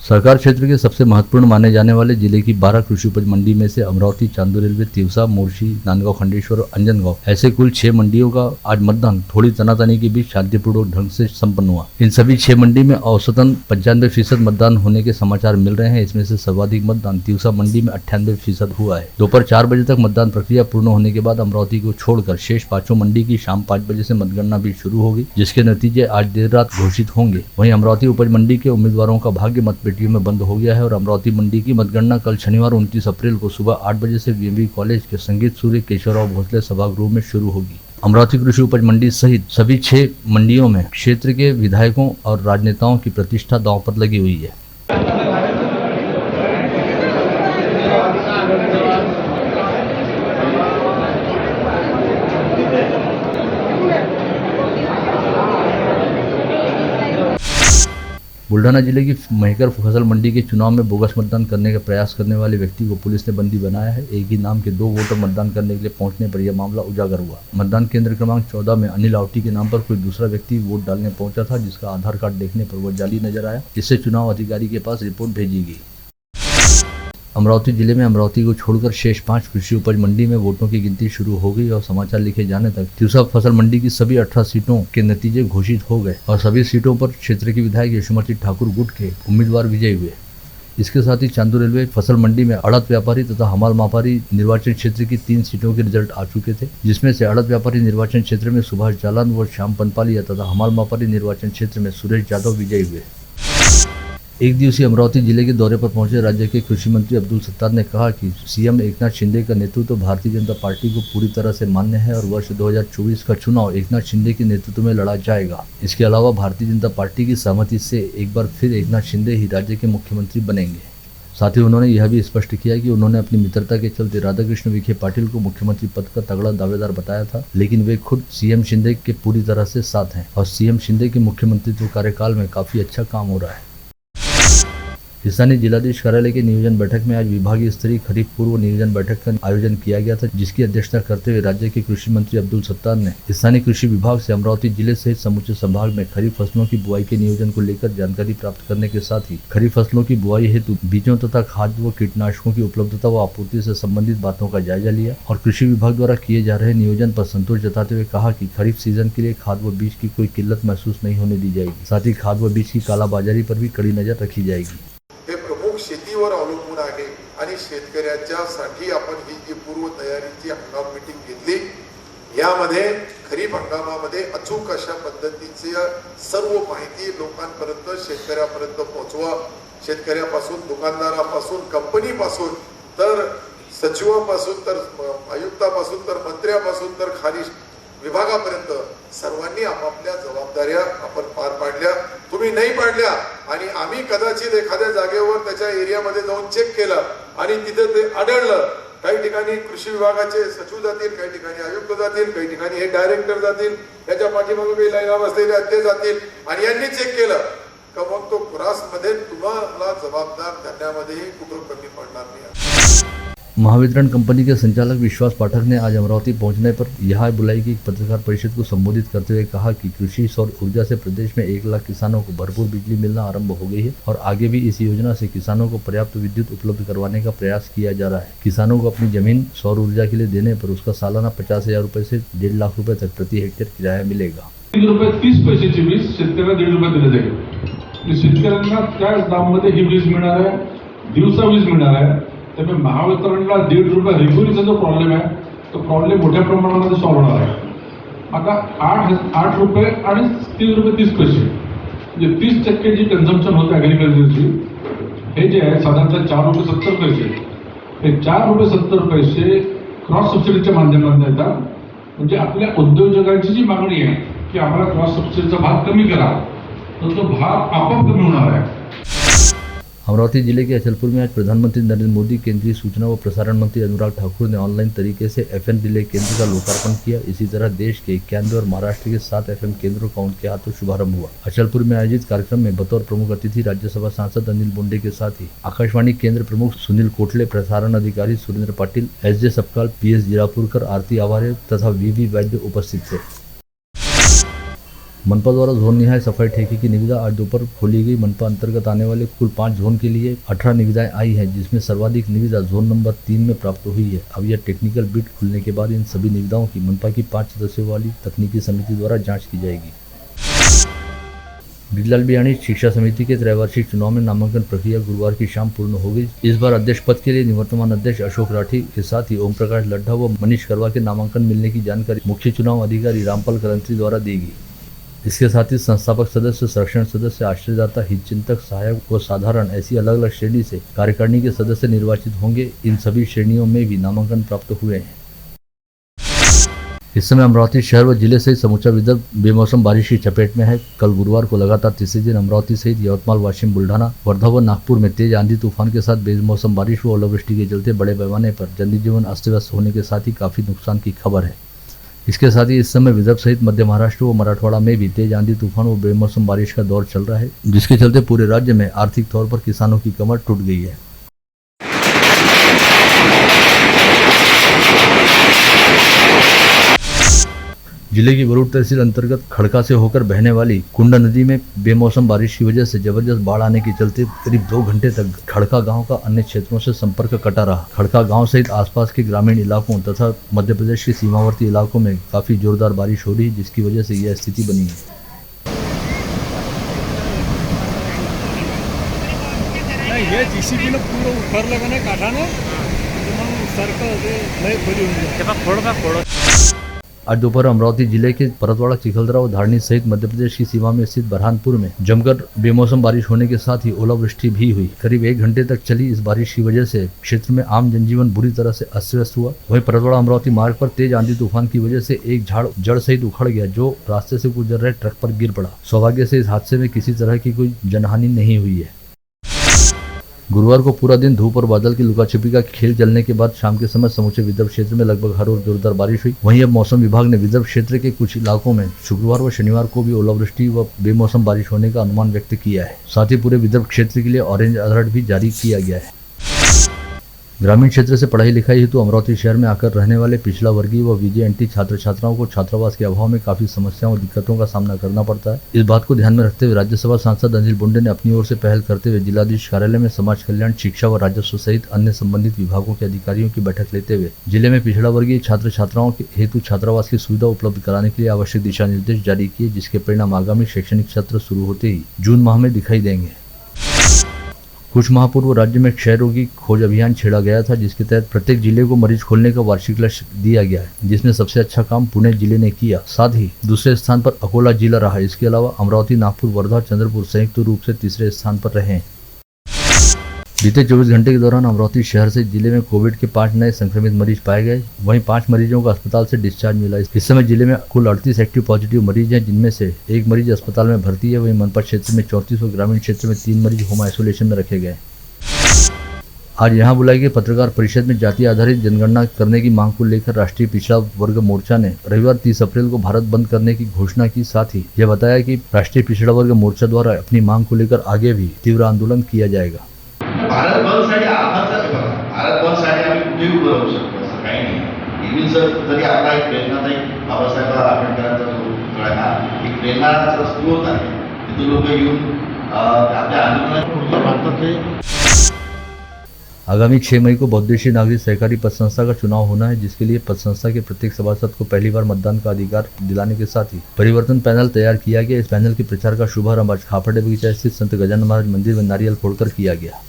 सरकार क्षेत्र के सबसे महत्वपूर्ण माने जाने वाले जिले की 12 कृषि उपज मंडी में से अमरावती, चांदू रेलवे, तिवसा, मोर्शी, नांदगांव, खंडेश्वर और अंजनगांव ऐसे कुल 6 मंडियों का आज मतदान थोड़ी तनातनी के बीच शांतिपूर्वक ढंग से संपन्न हुआ। इन सभी 6 मंडी में औसतन 95% मतदान होने के समाचार मिल रहे हैं। इसमें से सर्वाधिक मतदान तिवसा मंडी में 98% हुआ है। दोपहर 4 बजे तक मतदान प्रक्रिया पूर्ण होने के बाद अमरावती को छोड़कर शेष 5 मंडी की शाम 5 बजे से मतगणना भी शुरू होगी, जिसके नतीजे आज देर रात घोषित होंगे। वहीं अमरावती उपज मंडी के उम्मीदवारों का भाग्य मतपेटियों में बंद हो गया है और अमरावती मंडी की मतगणना कल शनिवार 29 अप्रैल को सुबह 8 बजे से वीएमवी कॉलेज के संगीत सूर्य केशवराव भोसले सभागृह में शुरू होगी। अमरावती कृषि उपज मंडी सहित सभी 6 मंडियों में क्षेत्र के विधायकों और राजनेताओं की प्रतिष्ठा दांव पर लगी हुई है। बुल्ढाना जिले की मेहकर फसल मंडी के चुनाव में बोगस मतदान करने का प्रयास करने वाले व्यक्ति को पुलिस ने बंदी बनाया है। एक ही नाम के 2 वोटर मतदान करने के लिए पहुंचने पर यह मामला उजागर हुआ। मतदान केंद्र क्रमांक 14 में अनिल आवटी के नाम पर कोई दूसरा व्यक्ति वोट डालने पहुंचा था, जिसका आधार कार्ड देखने पर वह जाली नजर आया, जिससे चुनाव अधिकारी के पास रिपोर्ट भेजी गई। अमरावती जिले में अमरावती को छोड़कर शेष 5 कृषि उपज मंडी में वोटों की गिनती शुरू हो गई और समाचार लिखे जाने तक तिवसा फसल मंडी की सभी 18 सीटों के नतीजे घोषित हो गए और सभी सीटों पर क्षेत्र की विधायक यशोमती ठाकुर गुट के उम्मीदवार विजयी हुए। इसके साथ ही चांदू रेलवे फसल मंडी में अड़त व्यापारी तथा हमाल व्यापारी निर्वाचन क्षेत्र की 3 सीटों के रिजल्ट आ चुके थे, जिसमें से अड़त व्यापारी निर्वाचन क्षेत्र में सुभाष जालन व श्याम पनपालिया तथा हमाल व्यापारी निर्वाचन क्षेत्र में सुरेश यादव विजयी हुए। एक दिवसीय अमरावती जिले के दौरे पर पहुंचे राज्य के कृषि मंत्री अब्दुल सत्तार ने कहा कि सीएम एकनाथ शिंदे का नेतृत्व भारतीय जनता पार्टी को पूरी तरह से मान्य है और वर्ष 2024 का चुनाव एकनाथ शिंदे के नेतृत्व में लड़ा जाएगा। इसके अलावा भारतीय जनता पार्टी की सहमति से एक बार फिर एकनाथ शिंदे ही राज्य के मुख्यमंत्री बनेंगे। साथ ही उन्होंने यह भी स्पष्ट किया कि उन्होंने अपनी मित्रता के चलते राधाकृष्ण विखे पाटिल को मुख्यमंत्री पद का तगड़ा दावेदार बताया था, लेकिन वे खुद सीएम शिंदे के पूरी तरह से साथ हैं और सीएम शिंदे के मुख्यमंत्रित्व कार्यकाल में काफी अच्छा काम हो रहा है। स्थानीय जिलाधीश कार्यालय के नियोजन बैठक में आज विभागीय स्तरीय खरीफ पूर्व नियोजन बैठक का आयोजन किया गया था, जिसकी अध्यक्षता करते हुए राज्य के कृषि मंत्री अब्दुल सत्तार ने स्थानीय कृषि विभाग से अमरावती जिले सहित समूचे संभाग में खरीफ फसलों की बुआई के नियोजन को लेकर जानकारी प्राप्त करने के साथ ही खरीफ फसलों की बुआई हेतु बीजों तथा खाद व कीटनाशकों की उपलब्धता व आपूर्ति से संबंधित बातों का जायजा लिया और कृषि विभाग द्वारा किए जा रहे नियोजन पर संतोष जताते हुए कहा कि खरीफ सीजन के लिए खाद व बीज की कोई किल्लत महसूस नहीं होने दी जाएगी। साथ ही खाद व बीज की कालाबाजारी पर भी कड़ी नजर रखी जाएगी। शेतीवर अवलंबून आहे आणि शेतकऱ्याच्यासाठी आपण ही जी पूर्व तयारीची हंगाम मीटिंग घेतली, यामध्ये खरीप हंगामामध्ये अचूक अशा पद्धतीची सर्व माहिती लोकांपर्यंत शेतकऱ्यापर्यंत पोहोचवा। शेतकऱ्यापासून दुकानदारापासून कंपनीपासून तर सचिवापासून तर आयुक्तापासून तर मंत्र्यापासून तर खाली विभागापर्यंत सर्वांनी आपापल्या जबाबदाऱ्या आपण पार पाडल्या। तुम्ही नाही पाडल्या आणि आम्ही कदाचित एखाद्या जागेवर त्याच्या एरियामध्ये जाऊन चेक केलं आणि तिथे ते आढळलं, काही ठिकाणी कृषी विभागाचे सचिव जातील, काही ठिकाणी आयुक्त जातील, काही ठिकाणी हे डायरेक्टर जातील, त्याच्या पाठीमागे काही लाईना बसलेले ते जातील आणि यांनी चेक केलं का मग तो क्रॉसमध्ये तुम्हाला जबाबदार धरण्यामध्येही कुठं कमी पडणार नाही। महावितरण कंपनी के संचालक विश्वास पाठक ने आज अमरावती पहुंचने पर यहाँ बुलाई गई पत्रकार परिषद को संबोधित करते हुए कहा कि कृषि सौर ऊर्जा से प्रदेश में 1 लाख किसानों को भरपूर बिजली मिलना आरंभ हो गई है और आगे भी इस योजना से किसानों को पर्याप्त विद्युत उपलब्ध करवाने का प्रयास किया जा रहा है। किसानों को अपनी जमीन सौर ऊर्जा के लिए देने पर उसका सालाना 50,000 रुपए से 1.5 लाख रुपए तक प्रति हेक्टेयर किराया मिलेगा। ₹30 वीज शेतकऱ्याला ₹1.5 दिले जाईल। शेतकऱ्यांना त्याच दाममध्ये ही वीज मिळणार आहे, दिवसा वीज मिळणार आहे। त्यामुळे महावितरणला ₹1.5 रेग्युलेशनचा जो प्रॉब्लेम आहे तो प्रॉब्लेम मोठ्या प्रमाणामध्ये सॉल्व्ह होणार आहे। आता 8 रुपये आणि ₹30 म्हणजे 30% जी कन्झम्पशन होते ॲग्रिकल्चरची, हे जे आहे साधारणतः ₹4.70 हे ₹4.70 क्रॉस सबसिडीच्या माध्यमातून येतात। म्हणजे आपल्या उद्योजकांची जी मागणी आहे की आम्हाला क्रॉस सबसिडीचा भाग कमी करा, तर तो भाग आपोआप कमी होणार आहे। अमरावती जिले के अचलपुर में आज प्रधानमंत्री नरेंद्र मोदी, केंद्रीय सूचना व प्रसारण मंत्री अनुराग ठाकुर ने ऑनलाइन तरीके से FM रिले केंद्र का लोकार्पण किया। इसी तरह देश के 91 और महाराष्ट्र के 7 FM केंद्रों का उनके हाथों शुभारंभ हुआ। अचलपुर में आयोजित कार्यक्रम में बतौर प्रमुख अतिथि राज्यसभा सांसद अनिल बोंडे के साथ ही आकाशवाणी केंद्र प्रमुख सुनील कोटले, प्रसारण अधिकारी सुरेंद्र पाटिल, SJ सपकाल, PS जिरापुरकर, आरती आवारे तथा VV वैद्य उपस्थित थे। मनपा द्वारा जोन निहाय सफाई ठेके की निविदा आज दोपहर खोली गई। मनपा अंतर्गत आने वाले कुल 5 जोन के लिए 18 निविदाएं आई हैं, जिसमें सर्वाधिक निविदा जोन नंबर 3 में प्राप्त हुई है। अब यह टेक्निकल बिट खुलने के बाद इन सभी निविदाओं की मनपा की 5 सदस्यों वाली तकनीकी समिति द्वारा जाँच की जाएगी। ब्रिजलाल बियाणी शिक्षा समिति के त्रैवार्षिक चुनाव में नामांकन प्रक्रिया गुरुवार की शाम पूर्ण हो गई। इस बार अध्यक्ष पद के लिए निवर्तमान अध्यक्ष अशोक राठी के साथ ही ओम प्रकाश लड्ढा व मनीष करवा के नामांकन मिलने की जानकारी मुख्य चुनाव अधिकारी रामपाल करंत्री द्वारा दी गई। इसके साथ ही संस्थापक सदस्य, संरक्षण सदस्य, आश्रयदाता, हितचिंतक, सहायक व साधारण ऐसी अलग अलग श्रेणी से कार्यकारिणी के सदस्य निर्वाचित होंगे। इन सभी श्रेणियों में भी नामांकन प्राप्त हुए हैं। इस समय अमरावती शहर व जिले सहित समूचा विदर्भ बेमौसम बारिश की चपेट में है। कल गुरुवार को लगातार तीसरे दिन अमरावती सहित यवतमाल, वाशिम, बुल्ढाना, वर्धा व नागपुर में तेज आंधी तूफान के साथ बेमौसम बारिश व ओलावृष्टि के चलते बड़े पैमाने पर जनजीवन अस्त व्यस्त होने के साथ ही काफी नुकसान की खबर है। इसके साथ ही इस समय विदर्भ सहित मध्य महाराष्ट्र व मराठवाड़ा में भी तेज आंधी तूफान व बेमौसम बारिश का दौर चल रहा है, जिसके चलते पूरे राज्य में आर्थिक तौर पर किसानों की कमर टूट गई है। जिले की बरूड तहसील अंतर्गत खड़का से होकर बहने वाली कुंडा नदी में बेमौसम बारिश की वजह से जबरदस्त बाढ़ आने के चलते करीब 2 घंटे तक खड़का गांव का अन्य क्षेत्रों से संपर्क कटा रहा। खड़का गांव सहित आसपास के ग्रामीण इलाकों तथा मध्य प्रदेश के सीमावर्ती इलाकों में काफी जोरदार बारिश हो रही, जिसकी वजह से यह स्थिति बनी है। ये JCB ने पूरा ऊपर लगाना काटा ना, तो मग सारखं लय खोली होऊन गेलं। आज दोपहर अमरावती जिले के परतवाड़ा, चिखलदरा व धारणी सहित मध्य प्रदेश की सीमा में स्थित बरहानपुर में जमकर बेमौसम बारिश होने के साथ ही ओलावृष्टि भी हुई। करीब 1 घंटे तक चली इस बारिश की वजह से क्षेत्र में आम जनजीवन बुरी तरह से अस्त व्यस्त हुआ। वहीं परतवाड़ा अमरावती मार्ग पर तेज आंधी तूफान की वजह से एक झाड़ जड़ सहित उखड़ गया, जो रास्ते से गुजर रहे ट्रक पर गिर पड़ा। सौभाग्य से इस हादसे में किसी तरह की कोई जनहानि नहीं हुई है। गुरुवार को पूरा दिन धूप और बादल की लुकाछिपी का खेल चलने के बाद शाम के समय समूचे विदर्भ क्षेत्र में लगभग हर ओर जोरदार बारिश हुई। वहीं अब मौसम विभाग ने विदर्भ क्षेत्र के कुछ इलाकों में शुक्रवार व शनिवार को भी ओलावृष्टि व बेमौसम बारिश होने का अनुमान व्यक्त किया है। साथ ही पूरे विदर्भ क्षेत्र के लिए ऑरेंज अलर्ट भी जारी किया गया है। ग्रामीण क्षेत्र से पढ़ाई लिखाई हेतु अमरावती शहर में आकर रहने वाले पिछड़ा वर्गीय व VJNT छात्र छात्राओं को छात्रावास के अभाव में काफी समस्याओं और दिक्कतों का सामना करना पड़ता है। इस बात को ध्यान में रखते हुए राज्यसभा सांसद अनिल बुंडे ने अपनी ओर से पहल करते हुए जिलाधीश कार्यालय में समाज कल्याण, शिक्षा व राजस्व सहित अन्य संबंधित विभागों के अधिकारियों की बैठक लेते हुए जिले में पिछड़ा वर्गीय छात्र छात्राओं के हेतु छात्रावास की सुविधा उपलब्ध कराने के लिए आवश्यक दिशा निर्देश जारी किए, जिसके परिणाम आगामी शैक्षणिक सत्र शुरू होते ही जून माह में दिखाई देंगे। कुछ माह पूर्व राज्य में क्षय रोगी खोज अभियान छेड़ा गया था, जिसके तहत प्रत्येक जिले को मरीज खोलने का वार्षिक लक्ष्य दिया गया है, जिसमें सबसे अच्छा काम पुणे जिले ने किया। साथ ही दूसरे स्थान पर अकोला जिला रहा। इसके अलावा अमरावती, नागपुर, वर्धा, चंद्रपुर संयुक्त रूप से तीसरे स्थान पर रहे। बीते 24 घंटे के दौरान अमरावती शहर से जिले में कोविड के 5 नए संक्रमित मरीज पाए गए। वहीं 5 मरीजों को अस्पताल से डिस्चार्ज मिला। इस समय जिले में कुल 38 एक्टिव पॉजिटिव मरीज हैं, जिनमें से 1 मरीज अस्पताल में भर्ती है। वहीं मनपा क्षेत्र में 34 और ग्रामीण क्षेत्र में 3 मरीज होम आइसोलेशन में रखे गए। आज यहां बुलाई गई पत्रकार परिषद में जाति आधारित जनगणना करने की मांग को लेकर राष्ट्रीय पिछड़ा वर्ग मोर्चा ने रविवार 30 अप्रैल को भारत बंद करने की घोषणा की। साथ ही यह बताया कि राष्ट्रीय पिछड़ा वर्ग मोर्चा द्वारा अपनी मांग को लेकर आगे भी तीव्र आंदोलन किया जाएगा। भारत बंदसाठी भारत बंदसाठी आम्ही कुठेही उभं राहू शकतो, असं काही नाही। इव्हन जर तरी आपला एक प्रेरणादायी बाबासाहेब आंबेडकरांचा जो पुतळा आहे, एक प्रेरणाचा स्रोत आहे, तिथे लोक येऊन आपल्या आंदोलनात भारतातले आगामी 6 मई को बहुउद्देशीय नागरिक सहकारी पद संस्था का चुनाव होना है, जिसके लिए पद संस्था के प्रत्येक सभासद को पहली बार मतदान का अधिकार दिलाने के साथ ही परिवर्तन पैनल तैयार किया गया। इस पैनल के प्रचार का शुभारंभ आज खापड़े बगीचा स्थित संत गजानन महाराज मंदिर में नारियल फोड़कर किया गया।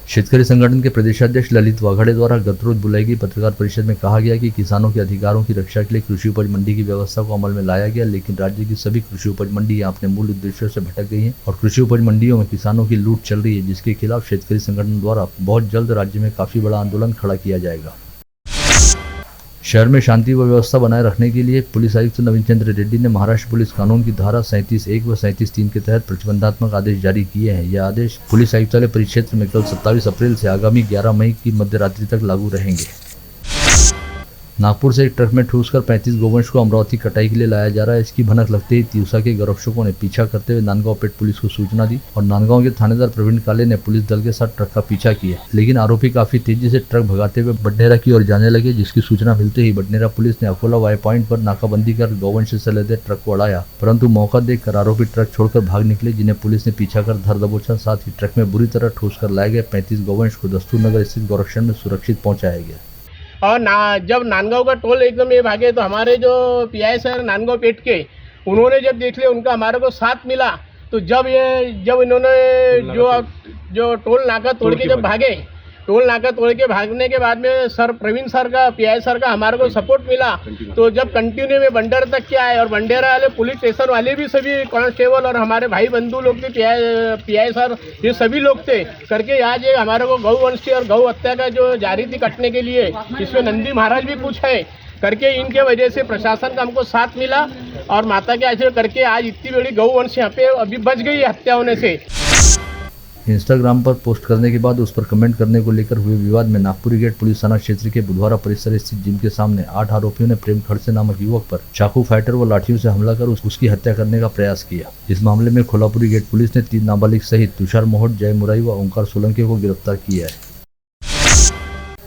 शेतकरी संगठन के प्रदेशाध्यक्ष ललित वाघड़े द्वारा गत रोज बुलाई गई पत्रकार परिषद में कहा गया कि किसानों के अधिकारों की रक्षा के लिए कृषि उपज मंडी की व्यवस्था को अमल में लाया गया, लेकिन राज्य की सभी कृषि उपज मंडियां अपने मूल उद्देश्यों से भटक गई हैं और कृषि उपज मंडियों में किसानों की लूट चल रही है, जिसके खिलाफ शेतकरी संगठन द्वारा बहुत जल्द राज्य में काफी बड़ा आंदोलन खड़ा किया जाएगा। शहर में शांति व व्यवस्था बनाए रखने के लिए पुलिस आयुक्त नवीन चंद्र रेड्डी ने महाराष्ट्र पुलिस कानून की धारा 37(1) व 37(3) के तहत प्रतिबंधात्मक आदेश जारी किए हैं। यह आदेश पुलिस आयुक्तालय परिक्षेत्र में कल 27 अप्रैल से आगामी 11 मई की मध्य रात्रि तक लागू रहेंगे। नागपुर से एक ट्रक में ठूसकर 35 गोवंश को अमरावती कटाई के लिए लाया जा रहा है। इसकी भनक लगते ही तिवसा के गौरक्षकों ने पीछा करते हुए नांदगांव पेट पुलिस को सूचना दी और नांदगांव के थानेदार प्रवीण काले ने पुलिस दल के साथ ट्रक का पीछा किया, लेकिन आरोपी काफी तेजी से ट्रक भगाते हुए बडनेरा की ओर जाने लगे। जिसकी सूचना मिलते ही बडनेरा पुलिस ने अकोला वाई पॉइंट पर नाकाबंदी कर गोवंश से लदे ट्रक को अड़ाया, परंतु मौका देखकर आरोपी ट्रक छोड़कर भाग निकले, जिन्हें पुलिस ने पीछा कर धर दबोचा। साथ ही ट्रक में बुरी तरह ठूस कर लाए गए 35 गोवंश को दस्तूर नगर स्थित गौरक्षण में सुरक्षित पहुंचाया गया। और जब नांदगांव का टोल एकदम ये भागे तो हमारे जो पीआई सर नांदगांव पेट के उन्होंने जब देख लिया, उनका हमारे को साथ मिला। तो जब इन्होंने जो टोल नाका तोड़ के जब भागे, टोल नाका तोड़ के भागने के बाद में सर प्रवीण सर का पीआई सर का हमारे को सपोर्ट मिला। तो जब कंटिन्यू में बंडेरा तक के आए और बंडेरा वाले पुलिस स्टेशन वाले भी सभी कांस्टेबल और हमारे भाई बंधु लोग थे, पीआई सर ये सभी लोग थे करके आज ये हमारे को गौवंश और गौ हत्या का जो जारी थी कटने के लिए, इसमें नंदी महाराज भी कुछ है करके इनके वजह से प्रशासन का हमको साथ मिला और माता के आशीर्वाद करके आज इतनी बड़ी गौवंश यहाँ पे अभी बच गई हत्या होने से। इंस्टाग्राम पर पोस्ट करने के बाद उस पर कमेंट करने को लेकर हुए विवाद में नागपुरी गेट पुलिस थाना क्षेत्र के बुधवारा परिसर स्थित जिम के सामने 8 आरोपियों ने प्रेम खड़से नामक युवक पर चाकू, फाइटर व लाठियों से हमला कर उसकी हत्या करने का प्रयास किया। इस मामले में कोल्हापुरी गेट पुलिस ने 3 नाबालिग सहित तुषार मोहट, जय मुराई व ओंकार सोलंकी को गिरफ्तार किया है।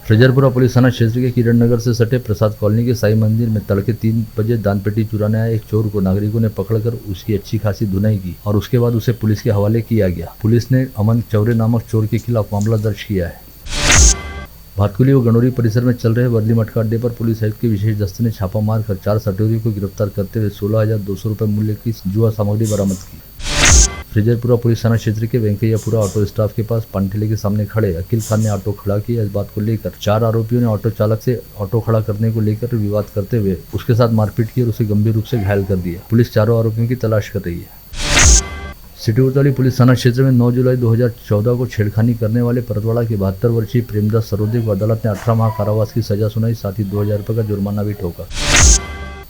फ्रेजरपुरा पुलिस थाना क्षेत्र के किरण नगर से सटे प्रसाद कॉलोनी के साई मंदिर में तड़के 3 बजे दानपेटी चुराने आए एक चोर को नागरिकों ने पकड़कर उसकी अच्छी खासी धुनाई की और उसके बाद उसे पुलिस के हवाले किया गया। पुलिस ने अमन चौरे नामक चोर के खिलाफ मामला दर्ज किया है। भातकुली व गणोरी परिसर में चल रहे वर्ली मटका अड्डे पर पुलिस आयुक्त के विशेष दस्ते ने छापा मारकर 4 सटोरियों को गिरफ्तार करते हुए 16,200 रुपये मूल्य की जुआ सामग्री बरामद की। फ्रेजरपुरा पुलिस थाना क्षेत्र के वेंकैयापुरा ऑटो स्टाफ के पास पानठेले के सामने खड़े अकील खान ने ऑटो खड़ा किया। इस बात को लेकर 4 आरोपियों ने ऑटो चालक से ऑटो खड़ा करने को लेकर विवाद करते हुए उसके साथ मारपीट की और उसे गंभीर रूप से घायल कर दिया। पुलिस चारों आरोपियों की तलाश कर रही है। सिटी कोतवाली पुलिस थाना क्षेत्र में 9 जुलाई 2014 को छेड़खानी करने वाले परतवाड़ा के 72 वर्षीय प्रेमदास सरोदे को अदालत ने 18 माह कारावास की सजा सुनाई, साथ ही 2,000 रुपये का जुर्माना भी ठोका।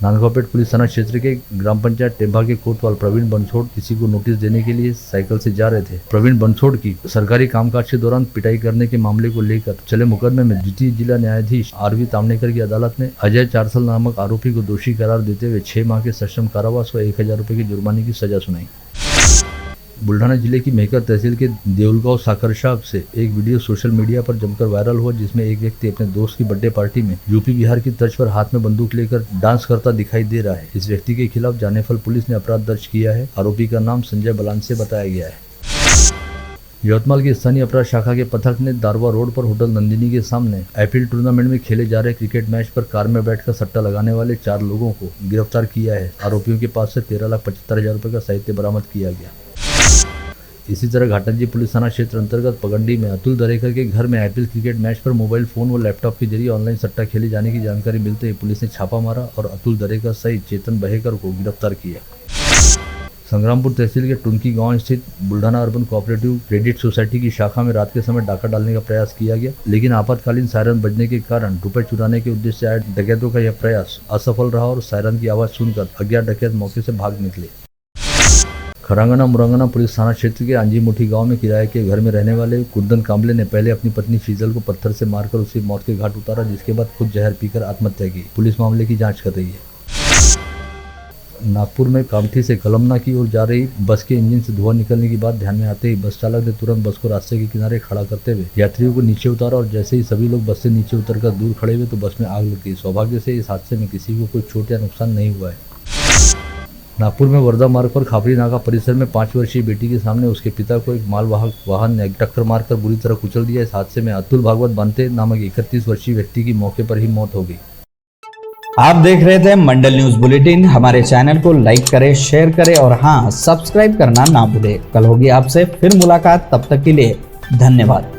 नांदगांवपेट पुलिस थाना क्षेत्र के ग्राम पंचायत टेम्भा के कोतवाल प्रवीण बनसोड़ किसी को नोटिस देने के लिए साइकिल से जा रहे थे। प्रवीण बनसोड़ की सरकारी कामकाज के दौरान पिटाई करने के मामले को लेकर चले मुकदमे में द्वितीय जिला न्यायाधीश आरवी तामनेकर की अदालत ने अजय चारसल नामक आरोपी को दोषी करार देते हुए 6 माह के सश्रम कारावास व 1,000 रुपये के जुर्माने की सजा सुनाई। बुल्ढाना जिले की मेहकर तहसील के देउलगांव साकरशाह से एक वीडियो सोशल मीडिया पर जमकर वायरल हुआ, जिसमें एक व्यक्ति अपने दोस्त की बर्थडे पार्टी में यूपी बिहार की तर्ज पर हाथ में बंदूक लेकर डांस करता दिखाई दे रहा है। इस व्यक्ति के खिलाफ जानेफल पुलिस ने अपराध दर्ज किया है। आरोपी का नाम संजय बलांसे बताया गया है। यवतमाल की स्थानीय अपराध शाखा के पथक ने दारवा रोड पर होटल नंदिनी के सामने आईपीएल टूर्नामेंट में खेले जा रहे क्रिकेट मैच पर कार में बैठकर सट्टा लगाने वाले 4 लोगों को गिरफ्तार किया है। आरोपियों के पास से 13,75,000 रुपये का साहित्य बरामद किया गया। इसी तरह घाटंजी पुलिस थाना क्षेत्र अंतर्गत पगंडी में अतुल दरेकर के घर में आईपीएल क्रिकेट मैच पर मोबाइल फोन व लैपटॉप के जरिए ऑनलाइन सट्टा खेले जाने की जानकारी मिलते ही पुलिस ने छापा मारा और अतुल दरेकर सहित चेतन बहेकर को गिरफ्तार किया। संग्रामपुर तहसील के टुनकी गांव स्थित Buldhana urban cooperative credit society की शाखा में रात के समय डाका डालने का प्रयास किया गया, लेकिन आपातकालीन सायरन बजने के कारण रुपए चुराने के उद्देश्य से आए डकैतों का यह प्रयास असफल रहा और सायरन की आवाज सुनकर अज्ञात डकैत मौके से भाग निकले। खरांगना मुरंगना पुलिस थाना क्षेत्र के आंजीमुठी गांव में किराए के घर में रहने वाले कुंदन कांबले ने पहले अपनी पत्नी शीतल को पत्थर से मारकर उसे मौत के घाट उतारा, जिसके बाद खुद जहर पीकर आत्महत्या की। पुलिस मामले की जांच कर रही है। नागपुर में कामठी से कलमना की ओर जा रही बस के इंजन से धुआं निकलने की बात ध्यान में आते ही बस चालक ने तुरंत बस को रास्ते के किनारे खड़ा करते हुए यात्रियों को नीचे उतारा और जैसे ही सभी लोग बस से नीचे उतरकर दूर खड़े हुए तो बस में आग लग गई। सौभाग्य से इस हादसे में किसी को कोई चोट या नुकसान नहीं हुआ है। नागपुर में वर्धा मार्ग पर खापरी नाका परिसर में 5 वर्षीय बेटी के सामने उसके पिता को एक मालवाहक वाहन ने टक्कर मारकर बुरी तरह कुचल दिया। इस हादसे में अतुल भागवत बांते नामक 31 वर्षीय व्यक्ति की मौके पर ही मौत हो गई। आप देख रहे थे मंडल न्यूज बुलेटिन। हमारे चैनल को लाइक करें, शेयर करें और हाँ, सब्सक्राइब करना ना भूलें। कल होगी आपसे फिर मुलाकात, तब तक के लिए धन्यवाद।